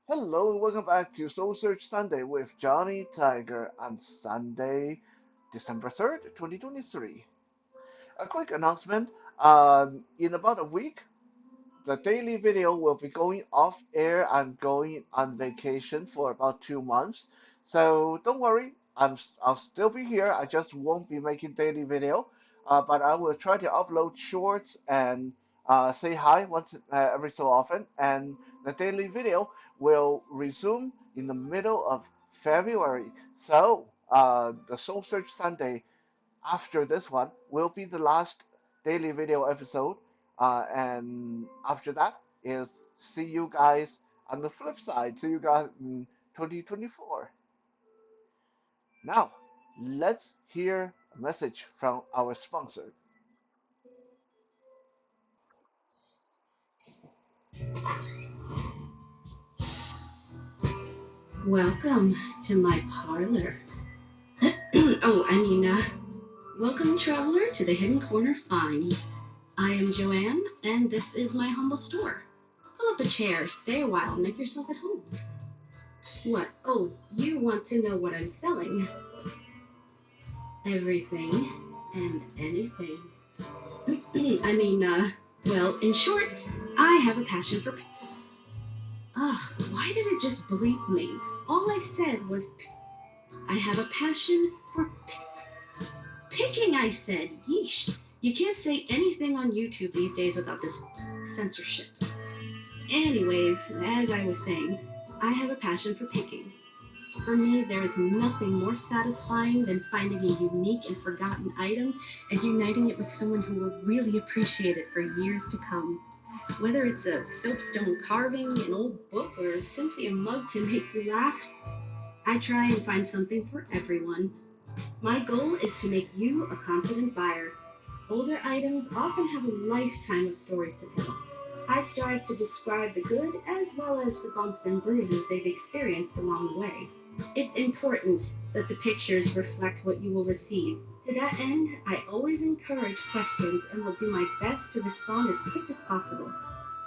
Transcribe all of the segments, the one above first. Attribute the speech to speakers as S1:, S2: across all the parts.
S1: Hello and welcome back to Soul Search Sunday with Johnny Tiger on Sunday, December 3rd, 2023. A quick announcement. In about a week, the daily video will be going off air. I'm going on vacation for about 2 months. So don't worry, I'll still be here. I just won't be making daily video. But I will try to upload shorts and say hi once every so often. And the daily video will resume in the middle of February. So the Soul Search Sunday after this one will be the last daily video episode. And after that is see you guys on the flip side. See you guys in 2024. Now, let's hear a message from our sponsor.
S2: Welcome to my parlor. oh, I mean, uh, Welcome, traveler, to the Hidden Corner Finds. I am Joanne, and this is my humble store. Pull up a chair, stay a while, make yourself at home. What? Oh, you want to know what I'm selling? Everything and anything. In short, I have a passion for. Ugh, why did it just bleep me? All I said was, I have a passion for picking, I said. Yeesh. You can't say anything on YouTube these days without this censorship. Anyways, as I was saying, I have a passion for picking. For me, there is nothing more satisfying than finding a unique and forgotten item and uniting it with someone who will really appreciate it for years to come. Whether it's a soapstone carving, an old book, or simply a mug to make you laugh, I try and find something for everyone. My goal is to make you a confident buyer. Older items often have a lifetime of stories to tell. I strive to describe the good as well as the bumps and bruises they've experienced along the way. It's important that the pictures reflect what you will receive. To that end, I always encourage questions and will do my best to respond as quick as possible.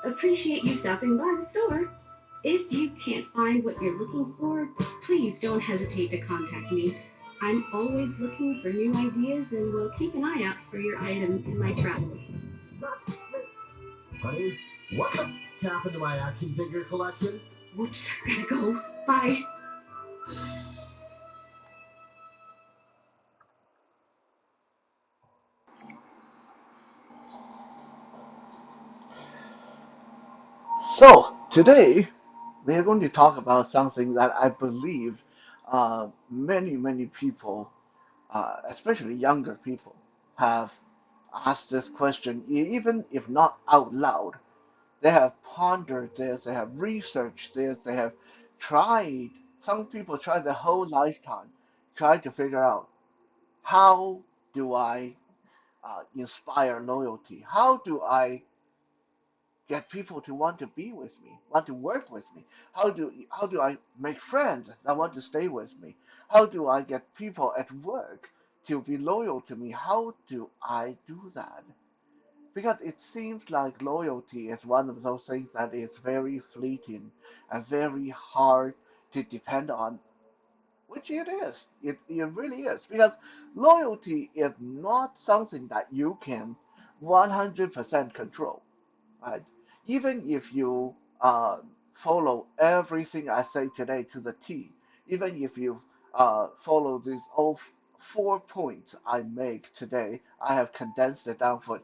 S2: Appreciate you stopping by the store. If you can't find what you're looking for, please don't hesitate to contact me. I'm always looking for new ideas and will keep an eye out for your item in my travels.
S3: Honey, what the happened to my action figure collection?
S2: Whoops, gotta go. Bye.
S1: So today we are going to talk about something that I believe many people, especially younger people, have asked this question, even if not out loud. They have pondered this, they have researched this, they have tried. Some people try their whole lifetime, try to figure out how do I inspire loyalty? How do I get people to want to be with me, want to work with me? How do I make friends that want to stay with me? How do I get people at work to be loyal to me? How do I do that? Because it seems like loyalty is one of those things that is very fleeting and very hard to depend on, which it is. It really is. Because loyalty is not something that you can 100% control, right? Even if you follow everything I say today to the T, even if you follow these all 4 points I make today, I have condensed it down for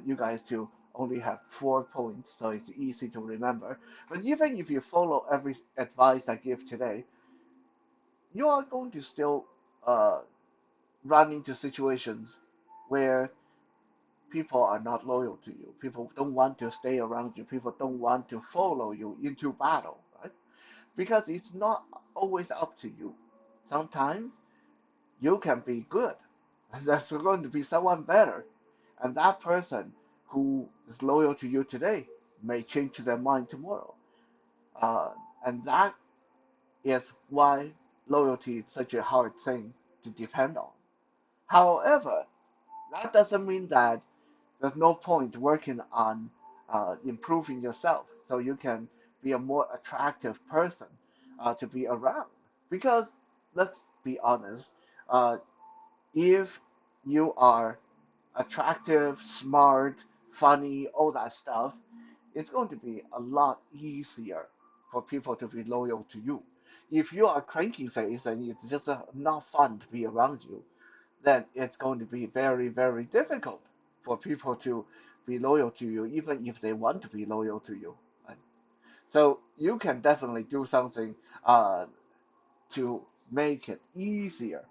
S1: you guys to only have 4 points, so it's easy to remember. But even if you follow every advice I give today, you are going to still uh, run into situations where people are not loyal to you. People don't want to stay around you. People don't want to follow you into battle, right? Because it's not always up to you. Sometimes you can be good, and there's going to be someone better. And that person who is loyal to you today may change their mind tomorrow. Uh, and that is why loyalty is such a hard thing to depend on. However, that doesn't mean that there's no point working on improving yourself so you can be a more attractive person to be around. Because let's be honest, uh, if you are attractive, smart, funny, all that stuff, it's going to be a lot easier for people to be loyal to you. If you are cranky face and it's just not fun to be around you, then it's going to be very, very difficult for people to be loyal to you, even if they want to be loyal to you. Right? So you can definitely do something uh, to make it easier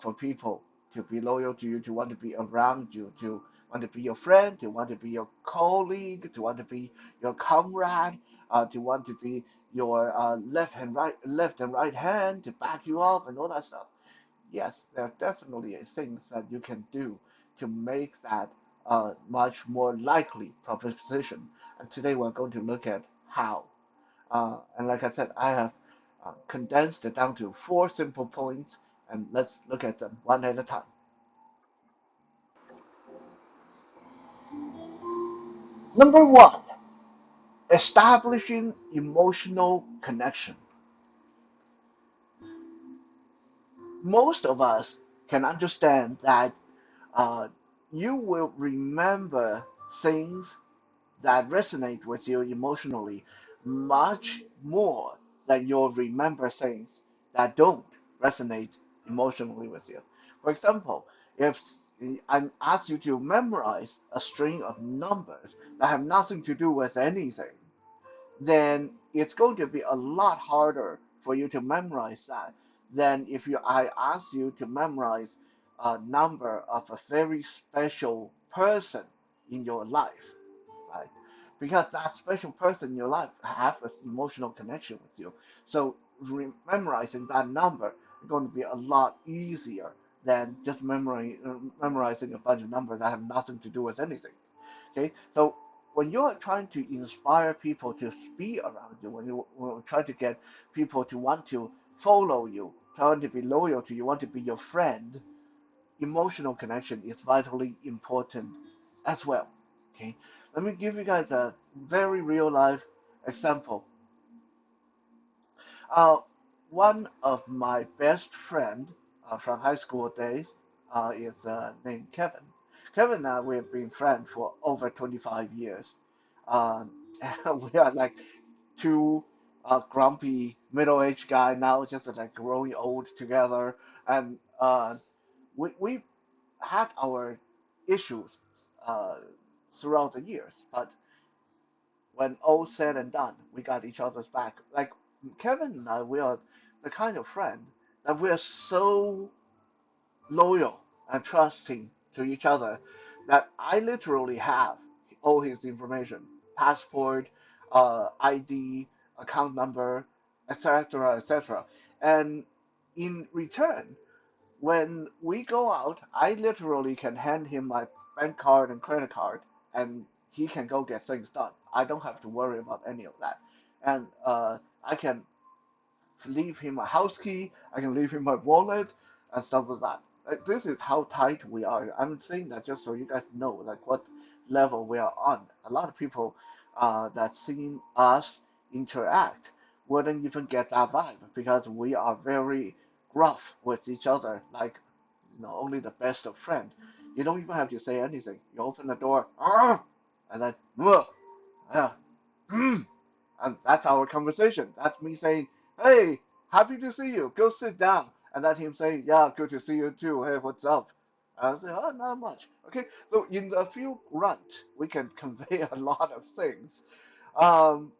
S1: for people to be loyal to you, to want to be around you, to want to be your friend, to want to be your colleague, to want to be your comrade, to want to be your left and right hand to back you up and all that stuff. Yes, there are definitely things that you can do to make that much more likely proposition. And today we're going to look at how. And like I said, I have condensed it down to four simple points, and let's look at them one at a time. Number one, establishing emotional connection. Most of us can understand that uh, you will remember things that resonate with you emotionally much more than you'll remember things that don't resonate emotionally with you. For example, if I ask you to memorize a string of numbers that have nothing to do with anything, then it's going to be a lot harder for you to memorize that than if I ask you to memorize a number of a very special person in your life, right? Because that special person in your life have an emotional connection with you. So memorizing that number is going to be a lot easier than just memorizing a bunch of numbers that have nothing to do with anything. Okay, so when you're trying to inspire people to be around you, when you try to get people to want to follow you, trying to be loyal to you, want to be your friend, emotional connection is vitally important as well. Okay, let me give you guys a very real life example. Uh, One of my best friend from high school days is named Kevin. Kevin and I, we have been friends for over 25 years. Um, and we are like two grumpy middle-aged guy now, just like growing old together. And we had our issues uh, throughout the years, but when all said and done, we got each other's back. Like Kevin and I, we are the kind of friend that we are so loyal and trusting to each other that I literally have all his information, passport, ID, account number, etc., etc. And in return, when we go out, I literally can hand him my bank card and credit card, and he can go get things done. I don't have to worry about any of that, and I can leave him a house key. I can leave him my wallet and stuff like that. Like, this is how tight we are. I'm saying that just so you guys know, like what level we are on. A lot of people that seen us interact wouldn't even get that vibe because we are very gruff with each other, like only the best of friends. You don't even have to say anything. You open the door, "Arr!" and then, yeah, and that's our conversation. That's me saying, "Hey, happy to see you. Go sit down." And then him saying, "Yeah, good to see you too. Hey, what's up?" And I say, "Oh, not much." Okay, so in a few grunt, we can convey a lot of things. Um,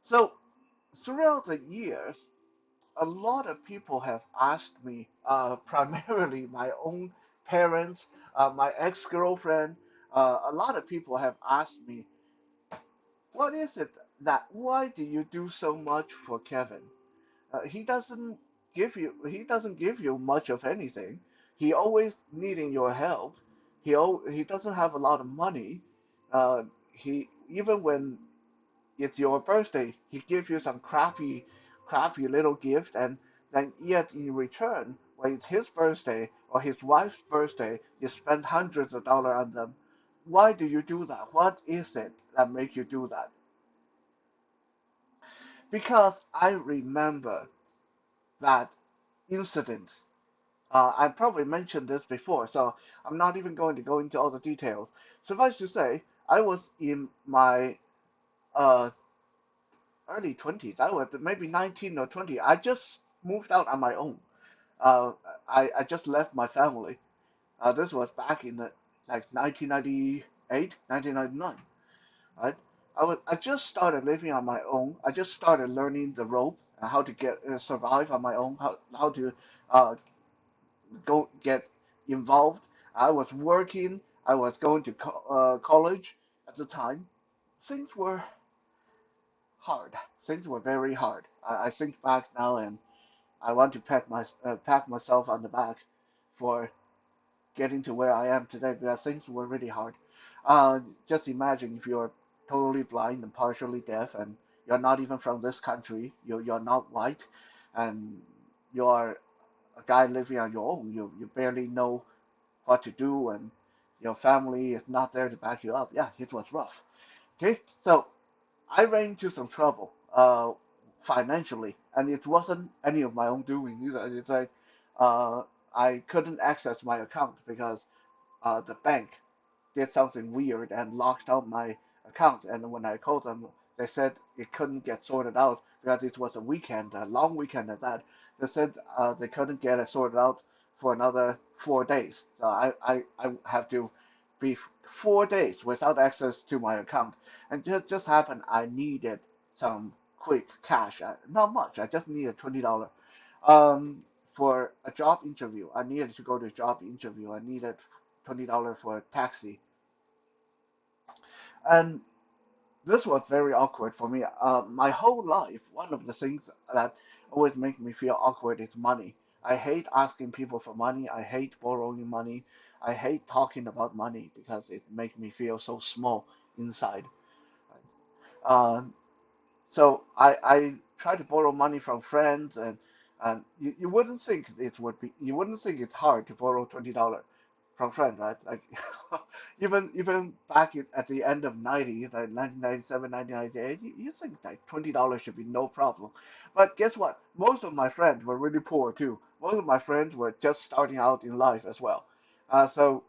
S1: so throughout the years, a lot of people have asked me, primarily my own parents, my ex-girlfriend, a lot of people have asked me, what is it why do you do so much for Kevin? He doesn't give you much of anything. He always needing your help. He doesn't have a lot of money. He even when it's your birthday, he gives you some crappy little gift, and then yet in return, when it's his birthday or his wife's birthday, you spend hundreds of dollars on them. Why do you do that? What is it that makes you do that? because I remember that incident. I probably mentioned this before, so I'm not even going to go into all the details. Suffice to say, I was in my uh, early 20s. I was maybe 19 or 20. I just moved out on my own. Uh, I just left my family. This was back in like 1998, 1999, right? I just started living on my own. I just started learning the rope and how to get survive on my own, how to uh, go get involved. I was working. I was going to college at the time. Things were hard. Things were very hard. I think back now and I want to pat myself on the back for getting to where I am today because things were really hard. Just imagine if you're totally blind and partially deaf and you're not even from this country, you're not white, and you're a guy living on your own. You barely know what to do, and your family is not there to back you up. Yeah, it was rough. Okay, so I ran into some trouble financially, and it wasn't any of my own doing either. It's like uh, I couldn't access my account because the bank did something weird and locked out my account. And when I called them, they said it couldn't get sorted out because it was a weekend, a long weekend at that. They said they couldn't get it sorted out for another 4 days. So I have to be 4 days without access to my account. And just happened I needed some quick cash. Not much. I just needed $20. Um, for a job interview. I needed to go to a job interview. I needed $20 for a taxi. And this was very awkward for me. My whole life, one of the things that always make me feel awkward is money. I hate asking people for money. I hate borrowing money. I hate talking about money because it makes me feel so small inside. Uh, So I try to borrow money from friends, and you wouldn't think you wouldn't think it's hard to borrow $20 from friends, right? Like even back at the end of 90s, like 1997, 1998, you think like $20 should be no problem. But guess what? Most of my friends were really poor too. Most of my friends were just starting out in life as well. So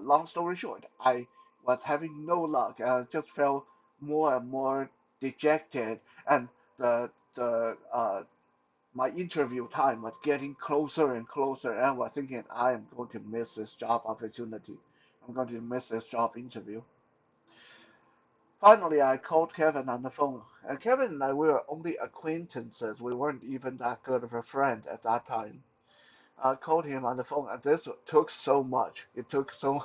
S1: long story short, I was having no luck. I just felt more and more dejected, and the my interview time was getting closer and closer, and I was thinking I am going to miss this job opportunity. I'm going to miss this job interview. Finally, I called Kevin on the phone, and Kevin and I we were only acquaintances. We weren't even that good of a friend at that time. I called him on the phone, and this took so much. It took so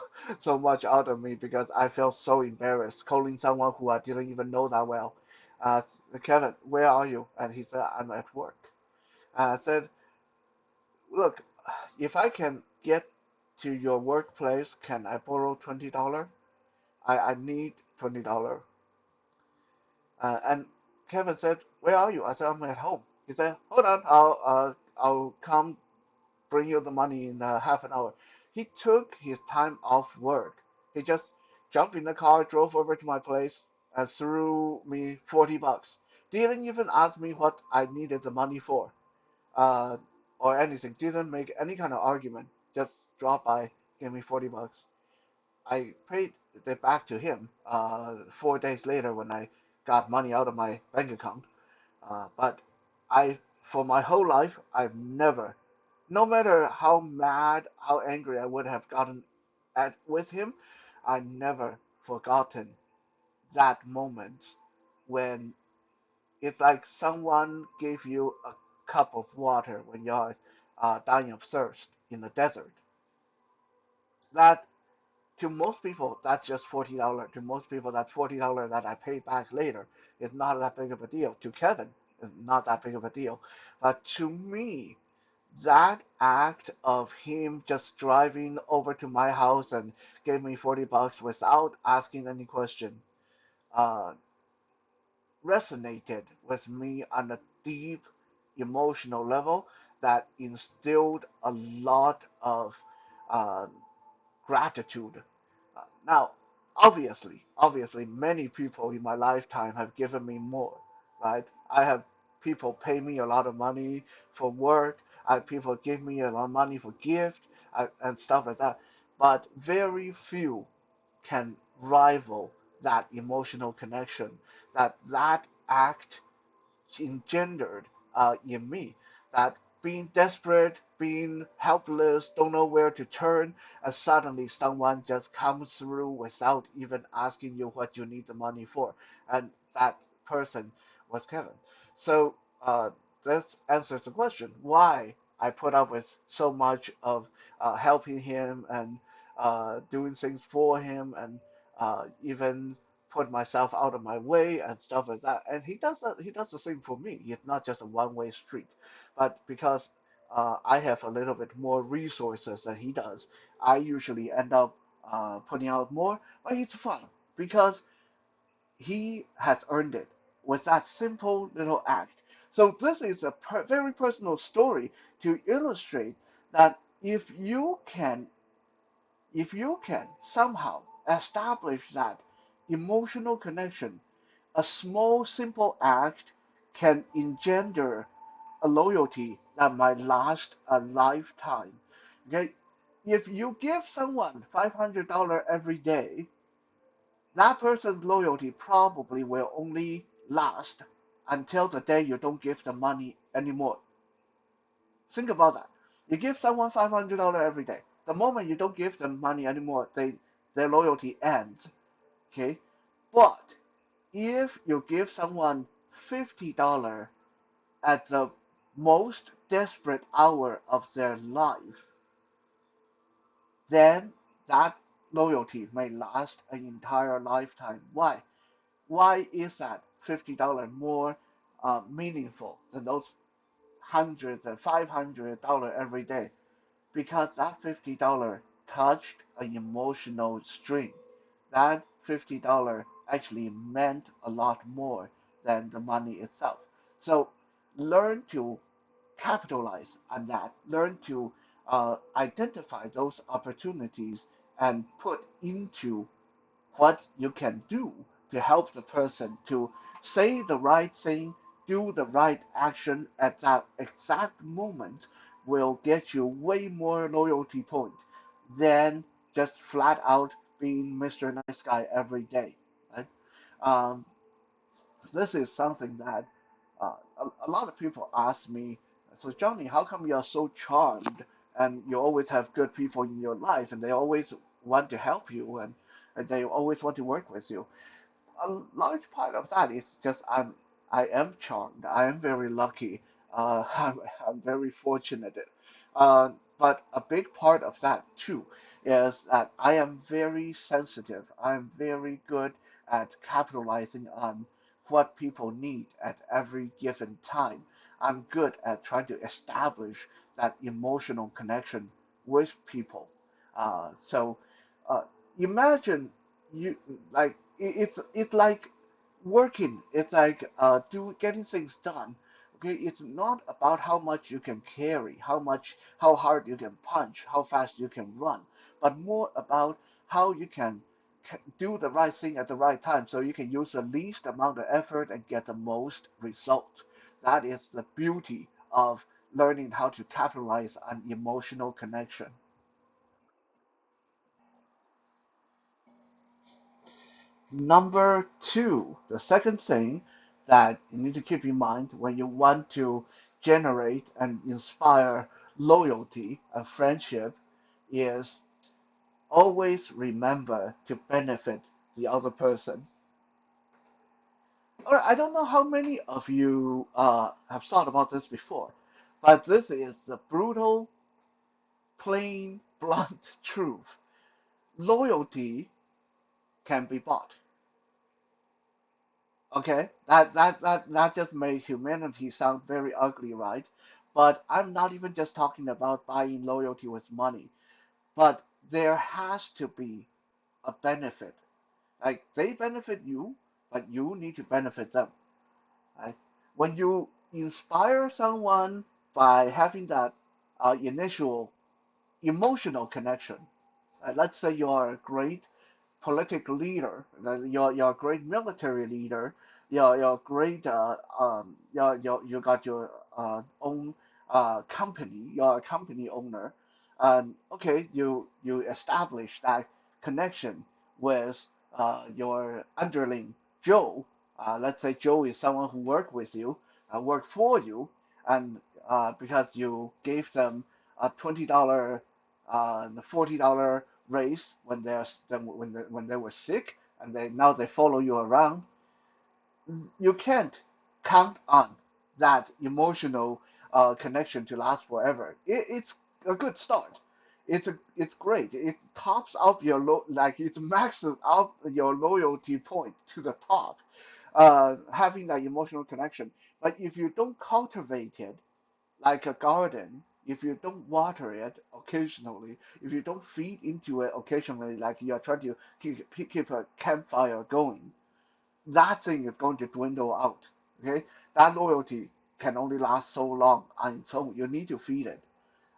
S1: much out of me because I felt so embarrassed calling someone who I didn't even know that well. Uh, Kevin, where are you? And he said, I'm at work. I said, look, if I can get to your workplace, can I borrow $20? I need $20. And Kevin said, where are you? I said, I'm at home. He said, hold on, I'll come bring you the money in half an hour. He took his time off work. He just jumped in the car, drove over to my place, and threw me $40. Didn't even ask me what I needed the money for, uh, or anything. Didn't make any kind of argument. Just dropped by, gave me $40. I paid it back to him 4 days later when I got money out of my bank account. But for my whole life, I've never, no matter how mad, how angry I would have gotten at with him, I never forgotten that moment when it's like someone gave you a cup of water when you're dying of thirst in the desert. That to most people, that's just $40. To most people, that's $40 that I pay back later. It's not that big of a deal. To Kevin, it's not that big of a deal. But to me, that act of him just driving over to my house and gave me $40 without asking any question uh, resonated with me on a deep emotional level that instilled a lot of uh, gratitude. Now, obviously, many people in my lifetime have given me more. right? I have people pay me a lot of money for work. I have people give me a lot of money for gift and stuff like that. But very few can rival that emotional connection, that act engendered in me, that being desperate, being helpless, don't know where to turn, and suddenly someone just comes through without even asking you what you need the money for. And that person was Kevin. So this answers the question why I put up with so much of helping him and doing things for him and even put myself out of my way and stuff like that. And he does that. He does the same for me. It's not just a one-way street, but because I have a little bit more resources than he does, I usually end up putting out more. But it's fun because he has earned it with that simple little act. So this is a very personal story to illustrate that if you can somehow establish that emotional connection, a small, simple act can engender a loyalty that might last a lifetime. Okay? If you give someone $500 every day, that person's loyalty probably will only last until the day you don't give them money anymore. Think about that. You give someone $500 every day. The moment you don't give them money anymore, their loyalty ends. Okay? But if you give someone $50 at the most desperate hour of their life, then that loyalty may last an entire lifetime. Why? Why is that $50 more meaningful than those hundreds and $500 every day? Because that $50 touched an emotional string. That $50 actually meant a lot more than the money itself. So learn to capitalize on that. Learn to identify those opportunities and put into what you can do to help the person to say the right thing, do the right action at that exact moment will get you way more loyalty point than just flat out being Mr. Nice Guy every day. Right? Um, this is something that a lot of people ask me, so Johnny, how come you're so charmed and you always have good people in your life and they always want to help you and they always want to work with you? A large part of that is just I am charmed. I am very lucky. I'm very fortunate. But a big part of that too is that I am very sensitive. I'm very good at capitalizing on what people need at every given time. I'm good at trying to establish that emotional connection with people. So uh, imagine you like it's like working. It's like do getting things done. Okay, it's not about how much you can carry, how hard you can punch, how fast you can run, but more about how you can do the right thing at the right time so you can use the least amount of effort and get the most result. That is the beauty of learning how to capitalize on emotional connection. Number two, the second thing that you need to keep in mind when you want to generate and inspire loyalty and friendship is always remember to benefit the other person. All right, I don't know how many of you have thought about this before, but this is the brutal, plain, blunt truth. Loyalty can be bought. Okay, that just made humanity sound very ugly, right? But I'm not even just talking about buying loyalty with money, but there has to be a benefit. Like they benefit you, but you need to benefit them. Right? When you inspire someone by having that initial emotional connection, let's say you are great political leader, you're a great military leader, you're great, you got your own company, you're a company owner, and okay, you establish that connection with your underling Joe. Let's say Joe is someone who worked with you, worked for you, and because you gave them a $20, $40 raise when when they were sick, and now they follow you around. You can't count on that emotional connection to last forever. It's a good start. It's great. It tops up your like it maxes out your loyalty point to the top. Having that emotional connection. But if you don't cultivate it like a garden, if you don't water it occasionally, if you don't feed into it occasionally, like you are trying to keep a campfire going, that thing is going to dwindle out. Okay, that loyalty can only last so long on its own. You need to feed it.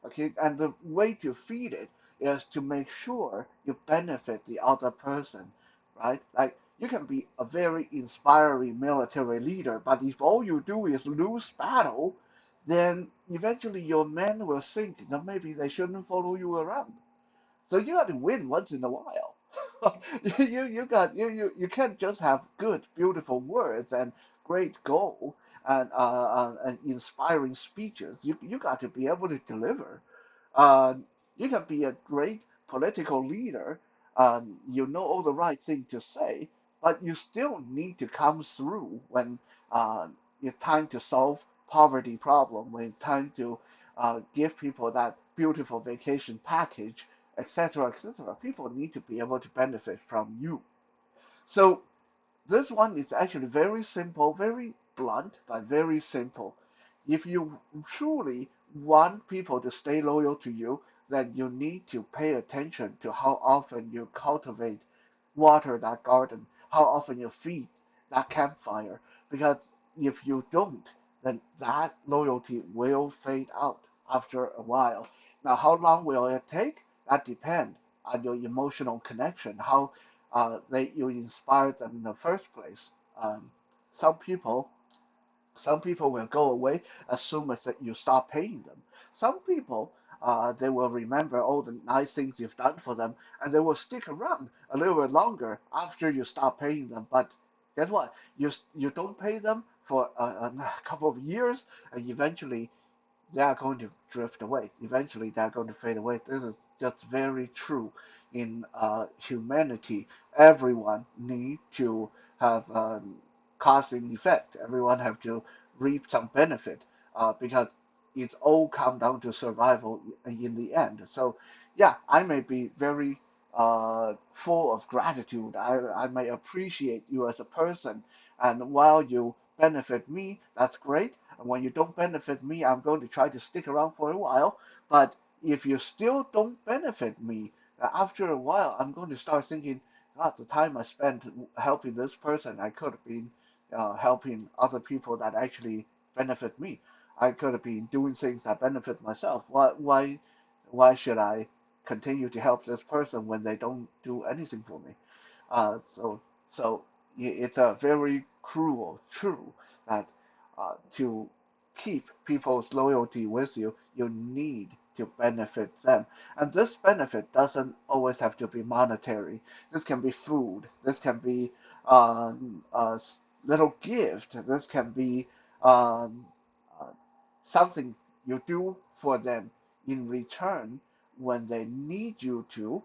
S1: Okay, and the way to feed it is to make sure you benefit the other person, right? Like you can be a very inspiring military leader, but if all you do is lose battle, then eventually your men will think that maybe they shouldn't follow you around. So you got to win once in a while. You can't just have good, beautiful words and great goal and inspiring speeches. You got to be able to deliver. Uh, you can be a great political leader. You know all the right thing to say, but you still need to come through when uh, it's time to solve poverty problem, when it's time to give people that beautiful vacation package, etc., etc. People need to be able to benefit from you. So this one is actually very simple, very blunt, but very simple. If you truly want people to stay loyal to you, then you need to pay attention to how often you cultivate, water that garden, how often you feed that campfire. Because if you don't, then that loyalty will fade out after a while. Now, how long will it take? That depends on your emotional connection, how you inspired them in the first place. Um, some people some people will go away as soon as that you stop paying them. Some people they will remember all the nice things you've done for them, and they will stick around a little bit longer after you stop paying them. But guess what? You don't pay them for a couple of years, and eventually they are going to drift away. Eventually, they are going to fade away. This is just very true in humanity. Everyone need to have cause and effect. Everyone have to reap some benefit because it's all come down to survival in the end. So, yeah, I may be very full of gratitude. I may appreciate you as a person, and while you benefit me, that's great. And when you don't benefit me, I'm going to try to stick around for a while. But if you still don't benefit me, after a while, I'm going to start thinking, God, the time I spent helping this person, I could have been helping other people that actually benefit me. I could have been doing things that benefit myself. Why should I continue to help this person when they don't do anything for me? Uh, so, so it's a very cruel true that to keep people's loyalty with you, you need to benefit them. And this benefit doesn't always have to be monetary. This can be food. This can be a little gift. This can be um, uh, something you do for them in return when they need you to,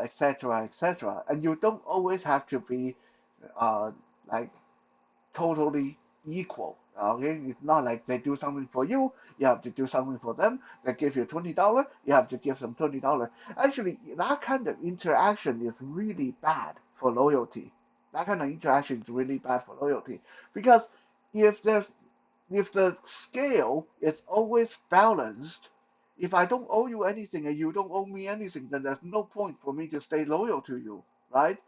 S1: etc., etc. And you don't always have to be uh, like totally equal. Okay, it's not like they do something for you, you have to do something for them. They give you $20, you have to give them $20. Actually, that kind of interaction is really bad for loyalty. That kind of interaction is really bad for loyalty because if there's if the scale is always balanced, if I don't owe you anything and you don't owe me anything, then there's no point for me to stay loyal to you, right?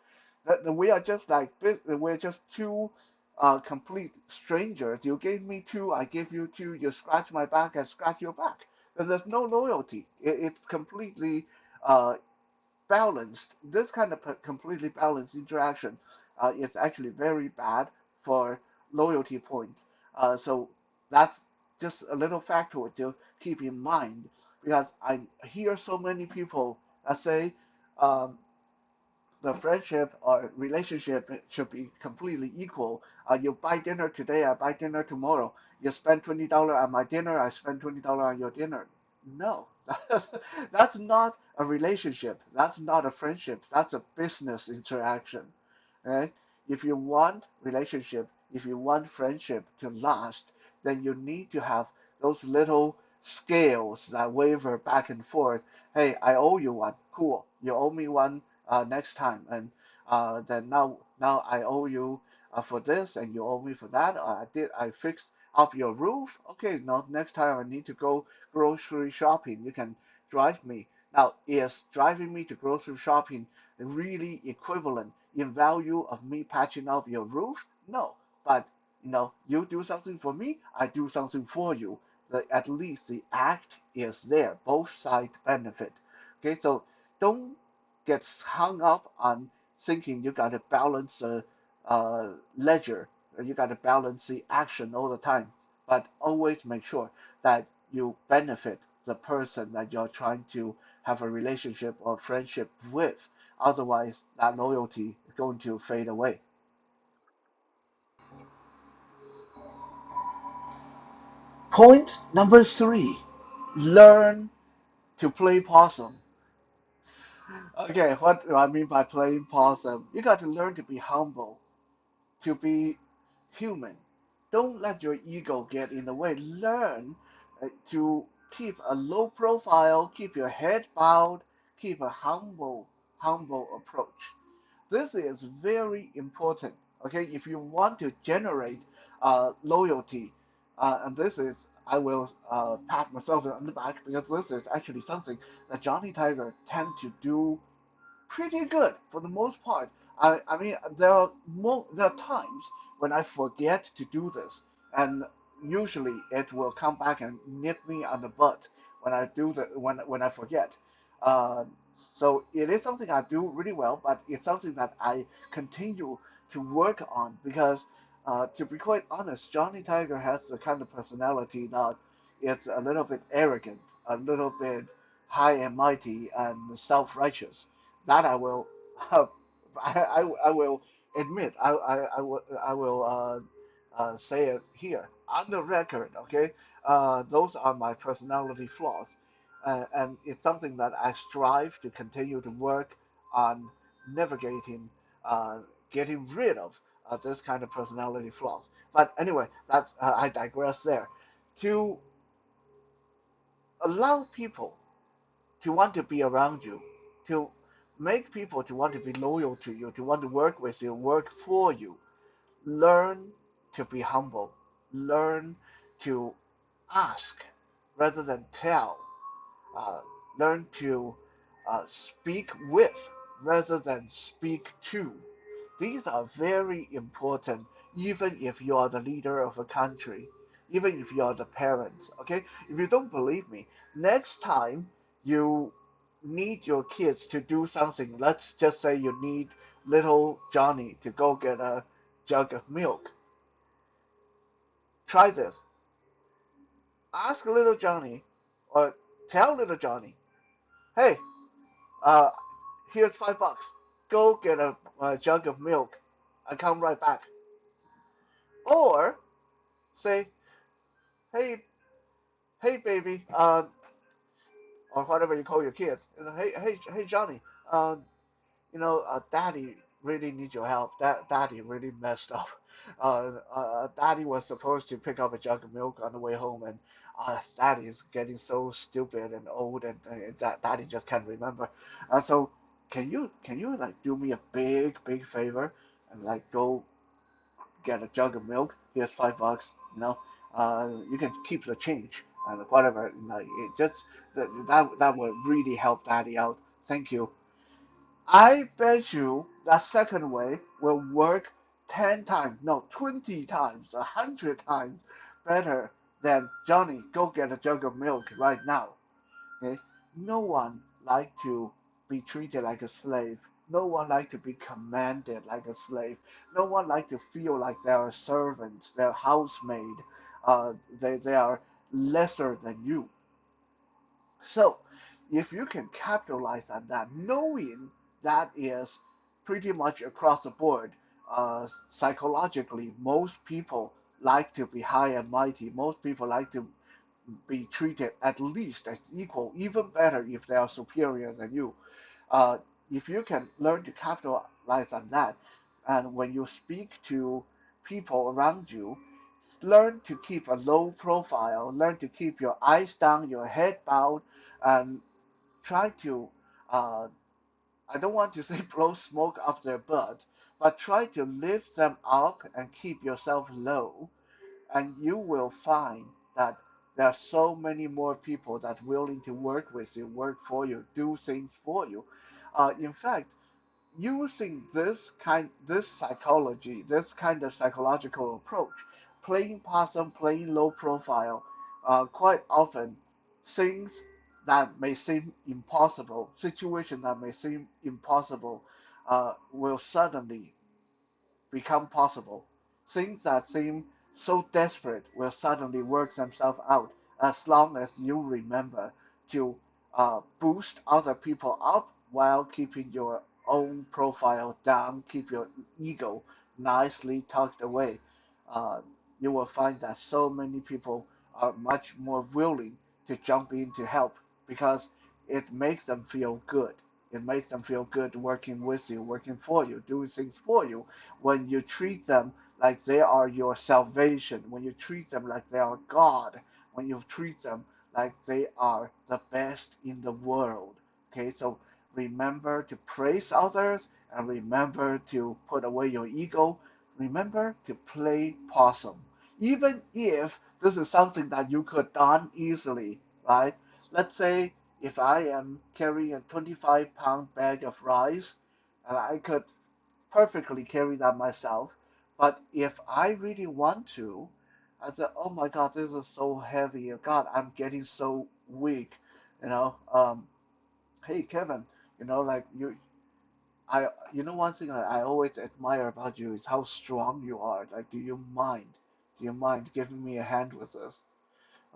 S1: That we are just like we're just two complete strangers. You gave me two, I give you two. You scratch my back, I scratch your back. Then there's no loyalty. It's completely uh, balanced, this kind of completely balanced interaction is actually very bad for loyalty points. So that's just a little factor to keep in mind because I hear so many people that say um, the friendship or relationship should be completely equal. You buy dinner today, I buy dinner tomorrow. You spend $20 on my dinner, I spend $20 on your dinner. No, that's not a relationship. That's not a friendship. That's a business interaction, right? If you want relationship, if you want friendship to last, then you need to have those little scales that waver back and forth. Hey, I owe you one. Cool. You owe me one next time, and then now I owe you for this, and you owe me for that. I fixed up your roof. Okay, now next time I need to go grocery shopping. You can drive me. Now, is driving me to grocery shopping really equivalent in value of me patching up your roof? No, but you do something for me, I do something for you. At least the act is there. Both sides benefit. Okay, so don't get hung up on thinking you got to balance the ledger, you got to balance the action all the time. But always make sure that you benefit the person that you're trying to have a relationship or friendship with. Otherwise, that loyalty is going to fade away. Point number three, learn to play possum. Okay, what do I mean by playing possum? You got to learn to be humble, to be human. Don't let your ego get in the way. Learn to keep a low profile, keep your head bowed, keep a humble approach. This is very important. Okay, if you want to generate loyalty, and this is I will pat myself on the back because this is actually something that Johnny Tiger tend to do pretty good for the most part. I mean, there are times when I forget to do this, and usually it will come back and nip me on the butt when I do the when I forget. Uh, so it is something I do really well, but it's something that I continue to work on because, to be quite honest, Johnny Tiger has the kind of personality that it's a little bit arrogant, a little bit high and mighty, and self-righteous that I will, I will admit. I will say it here on the record. Okay, those are my personality flaws, and it's something that I strive to continue to work on navigating, getting rid of this kind of personality flaws. But anyway, that's I digress there. To allow people to want to be around you, to make people to want to be loyal to you, to want to work with you, work for you. Learn to be humble. Learn to ask rather than tell. Uh, Learn to speak with rather than speak to. These are very important, even if you are the leader of a country, even if you are the parents. Okay, if you don't believe me, next time you need your kids to do something, let's just say you need little Johnny to go get a jug of milk. Try this. Ask little Johnny, or tell little Johnny, hey, uh, here's $5. Go get a jug of milk and come right back. Or say, hey, hey, baby, or whatever you call your kids. Hey, Johnny, Daddy really needs your help. Daddy really messed up. Daddy was supposed to pick up a jug of milk on the way home, and Daddy is getting so stupid and old, and Daddy just can't remember. So can you like do me a big favor and like go get a jug of milk. Here's $5. You can keep the change and whatever. It just that would really help Daddy out. Thank you. I bet you that second way will work 10 times, no, 20 times, 100 times better than Johnny. Go get a jug of milk right now. Okay? No one like to. be treated like a slave. No one like to be commanded like a slave. No one like to feel like they are servants, they're housemaid. They are lesser than you. So, if you can capitalize on that, knowing that is pretty much across the board, psychologically, most people like to be high and mighty. Most people like to be treated at least as equal, even better if they are superior than you. Uh, if you can learn to capitalize on that, and when you speak to people around you, learn to keep a low profile, learn to keep your eyes down, your head bowed, and try to, uh, I don't want to say blow smoke up their butt, but try to lift them up and keep yourself low, and you will find that there are so many more people that willing to work with you, work for you, do things for you. In fact, using this psychology, this kind of psychological approach, playing possum, playing low profile, quite often things that may seem impossible, situations that may seem impossible, will suddenly become possible. Things that seem so desperate will suddenly work themselves out as long as you remember to boost other people up while keeping your own profile down, keep your ego nicely tucked away. Uh, you will find that so many people are much more willing to jump in to help because it makes them feel good. It makes them feel good working with you, working for you, doing things for you when you treat them like they are your salvation, when you treat them like they are God, when you treat them like they are the best in the world. Okay, so remember to praise others and remember to put away your ego. Remember to play possum. Even if this is something that you could done easily, right? Let's say if I am carrying a 25-pound bag of rice and I could perfectly carry that myself. But if I really want to, I said, "Oh my God, this is so heavy. God, I'm getting so weak." You know, hey Kevin, like one thing that I always admire about you is how strong you are. Like, do you mind? Do you mind giving me a hand with this?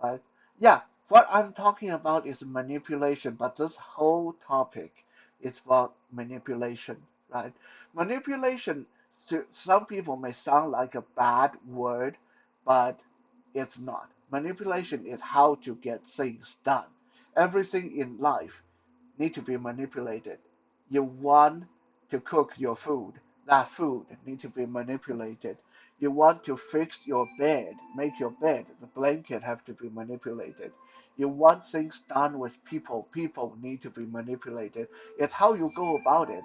S1: Right? Yeah, what I'm talking about is manipulation, but this whole topic is about manipulation, right? Manipulation to some people may sound like a bad word, but it's not. Manipulation is how to get things done. Everything in life need to be manipulated. You want to cook your food, that food need to be manipulated. You want to fix your bed, make your bed, the blanket have to be manipulated. You want things done with people, people need to be manipulated. It's how you go about it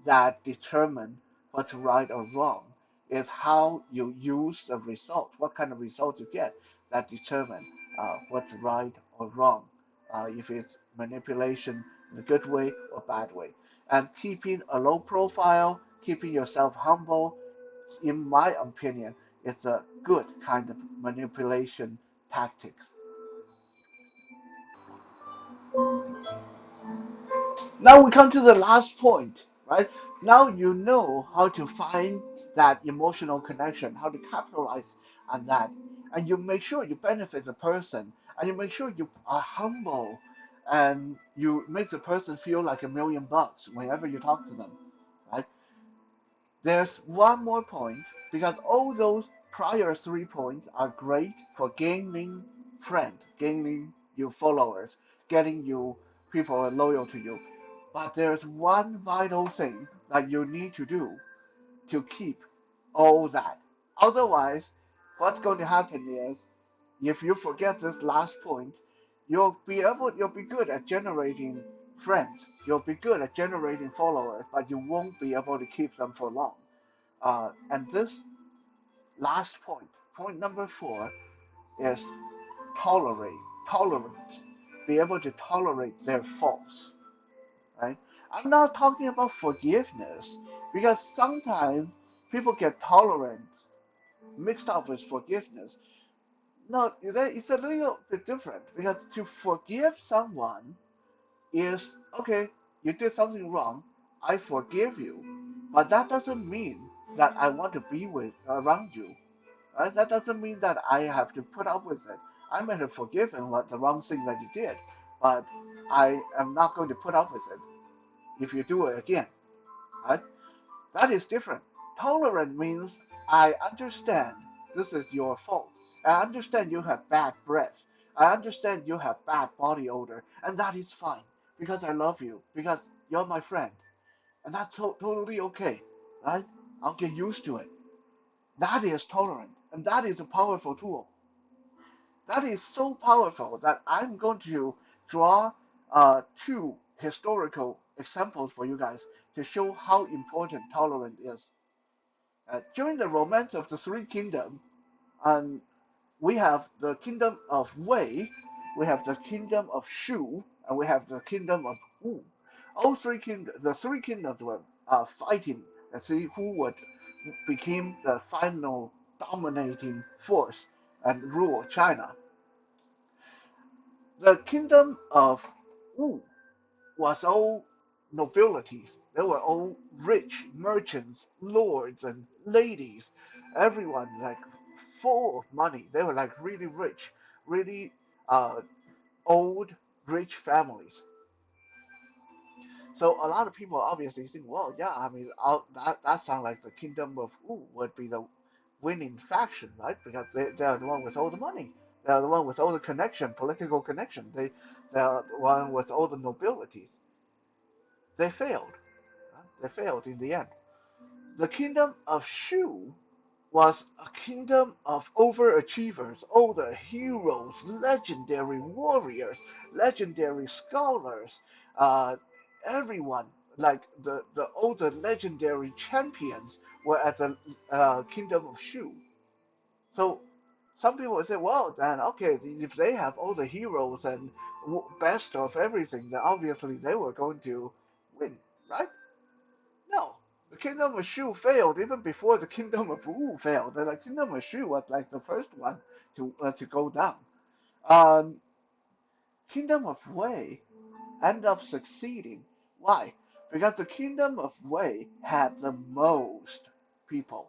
S1: that determine what's right or wrong. It's how you use the result, what kind of result you get, that determine what's right or wrong. If it's manipulation in a good way or bad way. And keeping a low profile, keeping yourself humble, in my opinion, it's a good kind of manipulation tactics. Now we come to the last point, right? Now you know how to find that emotional connection, how to capitalize on that, and you make sure you benefit the person, and you make sure you are humble, and you make the person feel like $1 million whenever you talk to them, right? There's one more point because all those prior 3 points are great for gaining friends, gaining you followers, getting you people loyal to you. But there's one vital thing that you need to do to keep all that. Otherwise, what's going to happen is if you forget this last point, you'll be good at generating friends. You'll be good at generating followers, but you won't be able to keep them for long. And this last point, point number 4, is tolerate, tolerance. Be able to tolerate their faults, right? I'm not talking about forgiveness because sometimes people get tolerance mixed up with forgiveness. No, it's a little bit different because to forgive someone is okay. you did something wrong, I forgive you, but that doesn't mean that I want to be with around you. Right? That doesn't mean that I have to put up with it. I may have forgiven what the wrong thing that you did, but I am not going to put up with it if you do it again. Right? That is different. Tolerant means I understand this is your fault. I understand you have bad breath. I understand you have bad body odor, and that is fine because I love you, because you're my friend, and that's totally okay, right? I'll get used to it. That is tolerant, and that is a powerful tool. That is so powerful that I'm going to draw two historical examples for you guys to show how important tolerance is. During the romance of the Three Kingdoms, um, we have the kingdom of Wei, we have the kingdom of Shu, and we have the kingdom of Wu. The three kingdoms were fighting to see who would become the final dominating force and rule China. The kingdom of Wu was all nobilities. They were all rich merchants, lords, and ladies. Everyone like full of money. They were like really rich, really uh, old, rich families. So a lot of people obviously think, well, yeah, I mean, that sounds like the kingdom of Wu would be the winning faction, right? Because they are the one with all the money. They are the one with all the connection, political connection. They are the one with all the nobility. They failed. They failed in the end. The kingdom of Shu was a kingdom of overachievers, all the heroes, legendary warriors, legendary scholars, uh, everyone, like all the legendary champions were at the kingdom of Shu. So some people would say, well, then, okay, if they have all the heroes and best of everything, then obviously they were going to win, right? No, the kingdom of Shu failed even before the kingdom of Wu failed. The kingdom of Shu was like the first one to go down. Um, kingdom of Wei ended up succeeding. Why? Because the kingdom of Wei had the most people.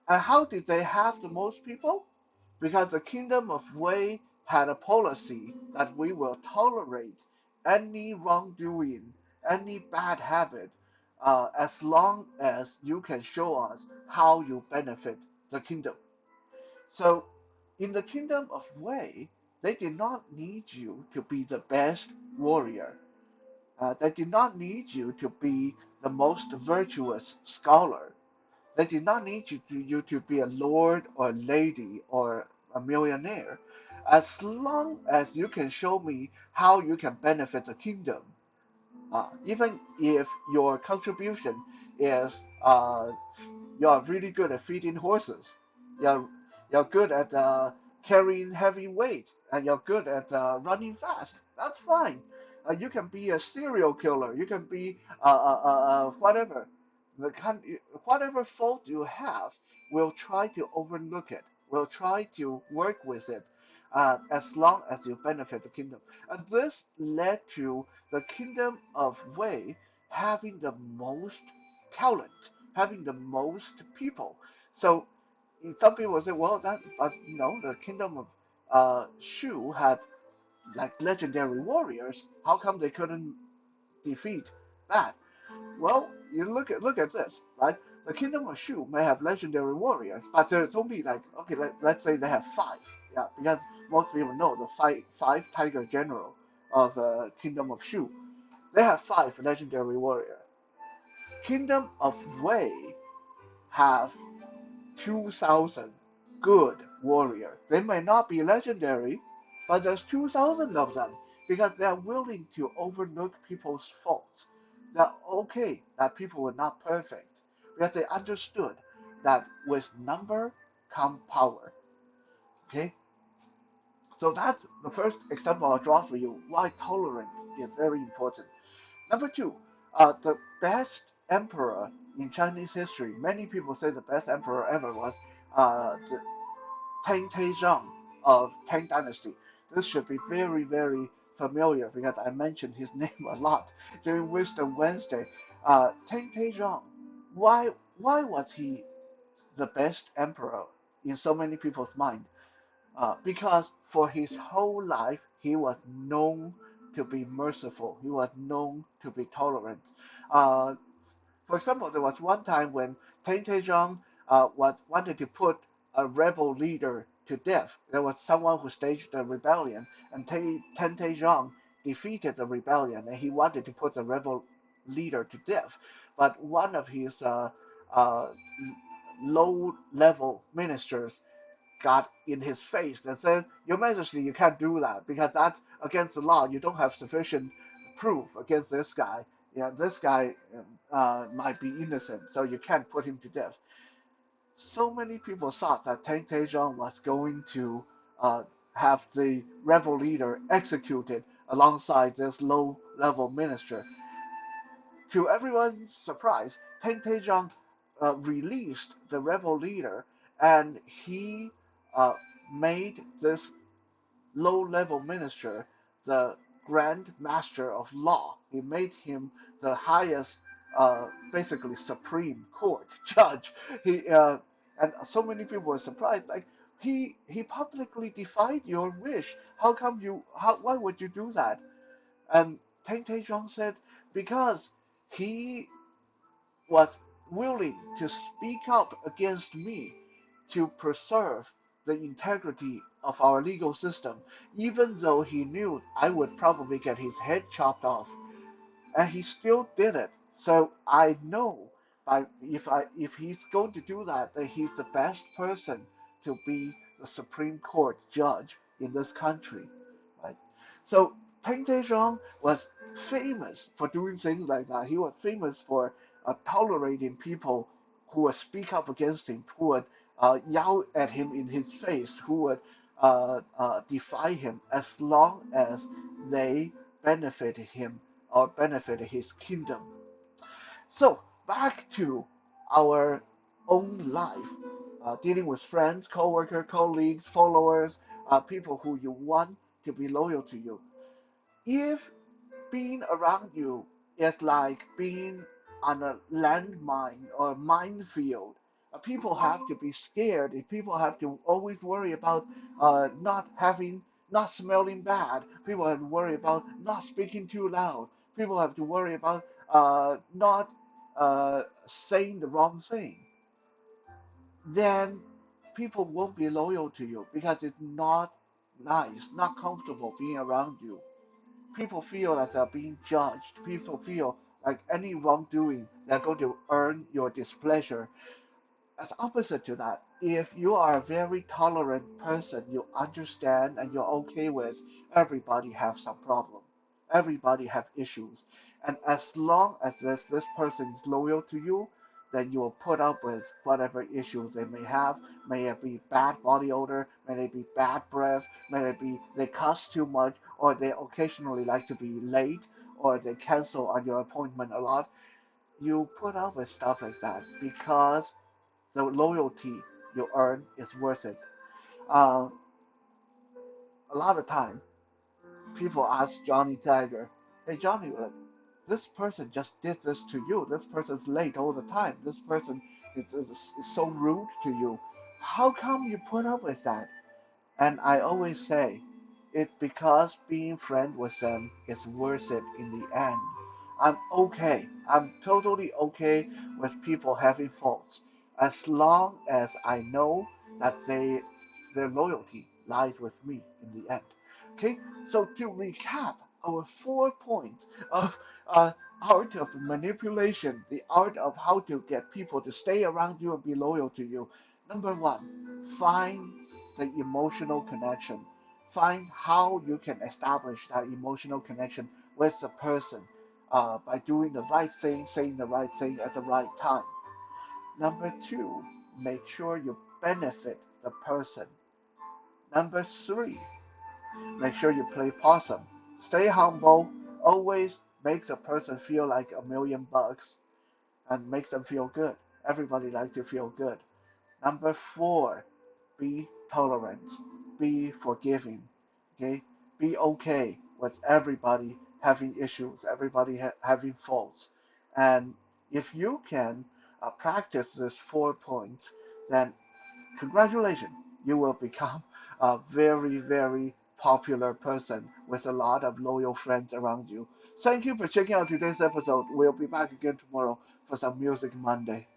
S1: And how did they have the most people? Because the kingdom of Wei had a policy that we will tolerate any wrongdoing, any bad habit, as long as you can show us how you benefit the kingdom. So, in the kingdom of Wei, they did not need you to be the best warrior. They did not need you to be the most virtuous scholar. They did not need you to be a lord or lady or a millionaire. As long as you can show me how you can benefit the kingdom, even if your contribution is you're really good at feeding horses. You're you're good at carrying heavy weight, and you're good at running fast. That's fine. You can be a serial killer. You can be whatever. The kind, whatever fault you have, we'll try to overlook it. We'll try to work with it, as long as you benefit the kingdom. And this led to the kingdom of Wei having the most talent, having the most people. So some people say, well, that, but the kingdom of Shu had like legendary warriors. How come they couldn't defeat that? Well, you look at this, right? The kingdom of Shu may have legendary warriors, but there's only like, okay, let's say they have five. Yeah, because most people know the five tiger general of the kingdom of Shu. They have five legendary warriors. Kingdom of Wei have 2,000 good warriors. They may not be legendary, but there's 2,000 of them because they are willing to overlook people's faults. They're okay that people were not perfect because they understood that with number come power. Okay, so that's the first example I'll draw for you why tolerance is very important. Number two, the best emperor in Chinese history. Many people say the best emperor ever was the Tang Taizong of Tang Dynasty. This should be very, very familiar because I mentioned his name a lot during Wisdom Wednesday. Teng Taizong. Why was he the best emperor in so many people's mind? Because for his whole life he was known to be merciful. He was known to be tolerant. Uh, for example, there was one time when Teng Taizong wanted to put a rebel leader to death. There was someone who staged a rebellion, and Teng Taizong defeated the rebellion, and he wanted to put the rebel leader to death. But one of his uh, low-level ministers got in his face and said, "Your Majesty, you can't do that because that's against the law. You don't have sufficient proof against this guy. Yeah, this guy might be innocent, so you can't put him to death." So many people thought that Teng Taizong was going to have the rebel leader executed alongside this low-level minister. To everyone's surprise, Teng Taizong released the rebel leader, and he uh, made this low-level minister the Grand Master of Law. He made him the highest, basically Supreme Court judge. He and so many people were surprised. Like he publicly defied your wish. How come you? Why would you do that? And Teng Taizong said, because he was willing to speak up against me to preserve the integrity of our legal system, even though he knew I would probably get his head chopped off, and he still did it. So I know if he's going to do that, that he's the best person to be the Supreme Court judge in this country, right? So Peng Deizhong was famous for doing things like that. He was famous for tolerating people who would speak up against him, who would yell at him in his face, who would defy him as long as they benefited him or benefited his kingdom. So back to our own life, dealing with friends, co-workers, colleagues, followers, people who you want to be loyal to you. If being around you is like being on a landmine or a minefield. People have to be scared. People have to always worry about not smelling bad. People have to worry about not speaking too loud. People have to worry about not saying the wrong thing. Then people won't be loyal to you because it's not nice, not comfortable being around you. People feel that they're being judged. People feel like any wrongdoing, they're going to earn your displeasure. As opposite to that, if you are a very tolerant person, you understand and you're okay with everybody have some problem. Everybody have issues. And as long as this person is loyal to you, then you will put up with whatever issues they may have. May it be bad body odor, may it be bad breath, may it be they cuss too much, or they occasionally like to be late, or they cancel on your appointment a lot. You put up with stuff like that because the loyalty you earn is worth it. Uh, a lot of time, people ask Johnny Tiger, "Hey Johnny, this person just did this to you. This person's late all the time. This person is so rude to you. How come you put up with that?" And I always say, it's because being friend with them is worth it in the end. I'm okay. I'm totally okay with people having faults, as long as I know that their loyalty lies with me in the end. Okay, so to recap our 4 points of art of manipulation, the art of how to get people to stay around you and be loyal to you. Number one, find the emotional connection. Find how you can establish that emotional connection with the person by doing the right thing, saying the right thing at the right time. Number two, make sure you benefit the person. Number three, make sure you play possum. Stay humble. Always make the person feel like $1,000,000 and makes them feel good. Everybody likes to feel good. Number four, be tolerant, be forgiving, okay? Be okay with everybody having issues, everybody having faults. And if you can practice this 4 points, then congratulations, you will become a very, very popular person with a lot of loyal friends around you. Thank you for checking out today's episode. We'll be back again tomorrow for some Music Monday.